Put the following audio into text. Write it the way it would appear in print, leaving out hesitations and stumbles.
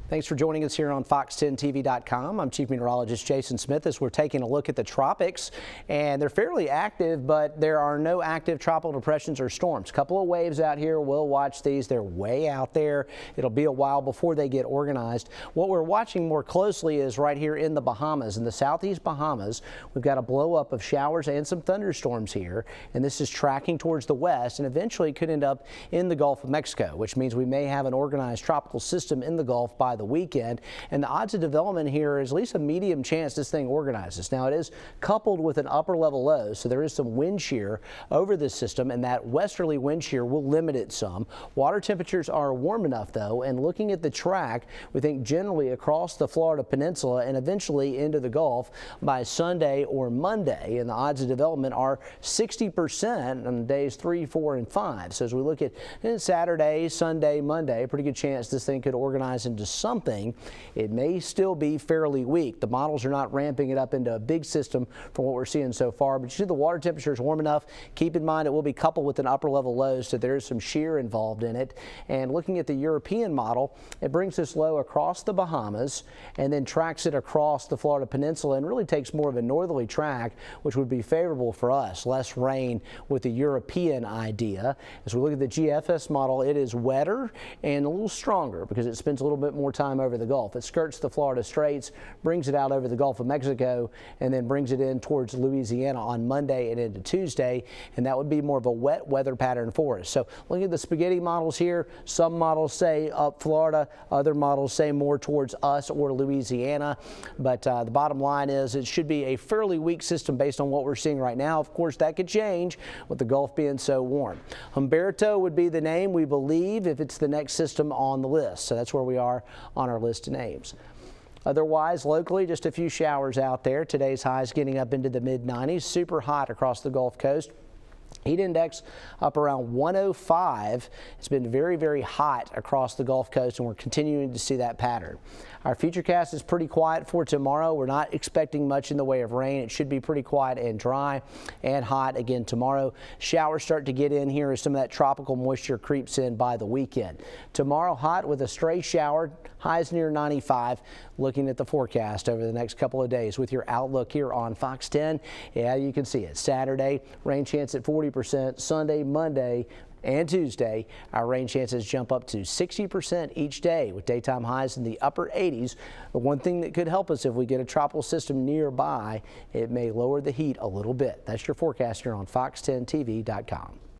Thanks for joining us here on Fox10TV.com. I'm Chief Meteorologist Jason Smith as we're taking a look at the tropics, and they're fairly active, but there are no active tropical depressions or storms. A couple of waves out here. We'll watch these. They're way out there. It'll be a while before they get organized. What we're watching more closely is right here in the Bahamas, in the southeast Bahamas. We've got a blow up of showers and some thunderstorms here, and this is tracking towards the west and eventually could end up in the Gulf of Mexico, which means we may have an organized tropical system in the Gulf by the weekend, and the odds of development here is at least a medium chance this thing organizes. Now, it is coupled with an upper level low, so there is some wind shear over this system, and that westerly wind shear will limit it some. Water temperatures are warm enough, though, and looking at the track, we think generally across the Florida Peninsula and eventually into the Gulf by Sunday or Monday, and the odds of development are 60% on days 3, 4, and 5. So as we look at Saturday, Sunday, Monday, pretty good chance this thing could organize into something. It may still be fairly weak. The models are not ramping it up into a big system from what we're seeing so far, but you see the water temperature is warm enough. Keep in mind it will be coupled with an upper level low, so there is some shear involved in it. And looking at the European model, it brings this low across the Bahamas and then tracks it across the Florida Peninsula and really takes more of a northerly track, which would be favorable for us. Less rain with the European idea. As we look at the GFS model, it is wetter and a little stronger because it spends a little bit more time over the Gulf. It skirts the Florida Straits, brings it out over the Gulf of Mexico, and then brings it in towards Louisiana on Monday and into Tuesday, and that would be more of a wet weather pattern for us. So looking at the spaghetti models here, some models say up Florida, other models say more towards us or Louisiana, but the bottom line is it should be a fairly weak system based on what we're seeing right now. Of course, that could change with the Gulf being so warm. Humberto would be the name, we believe, if it's the next system on the list. So that's where we are on our list of names. Otherwise, locally, just a few showers out there. Today's highs getting up into the mid-90s. Super hot across the Gulf Coast. Heat index up around 105. It's been very, very hot across the Gulf Coast, and we're continuing to see that pattern. Our futurecast is pretty quiet for tomorrow. We're not expecting much in the way of rain. It should be pretty quiet and dry and hot again tomorrow. Showers start to get in here as some of that tropical moisture creeps in by the weekend. Tomorrow, hot with a stray shower, highs near 95. Looking at the forecast over the next couple of days with your outlook here on Fox 10. Yeah, you can see it. Saturday, rain chance at 40%. Sunday, Monday, and Tuesday, our rain chances jump up to 60% each day with daytime highs in the upper 80s. The one thing that could help us if we get a tropical system nearby, it may lower the heat a little bit. That's your forecast here on Fox10TV.com.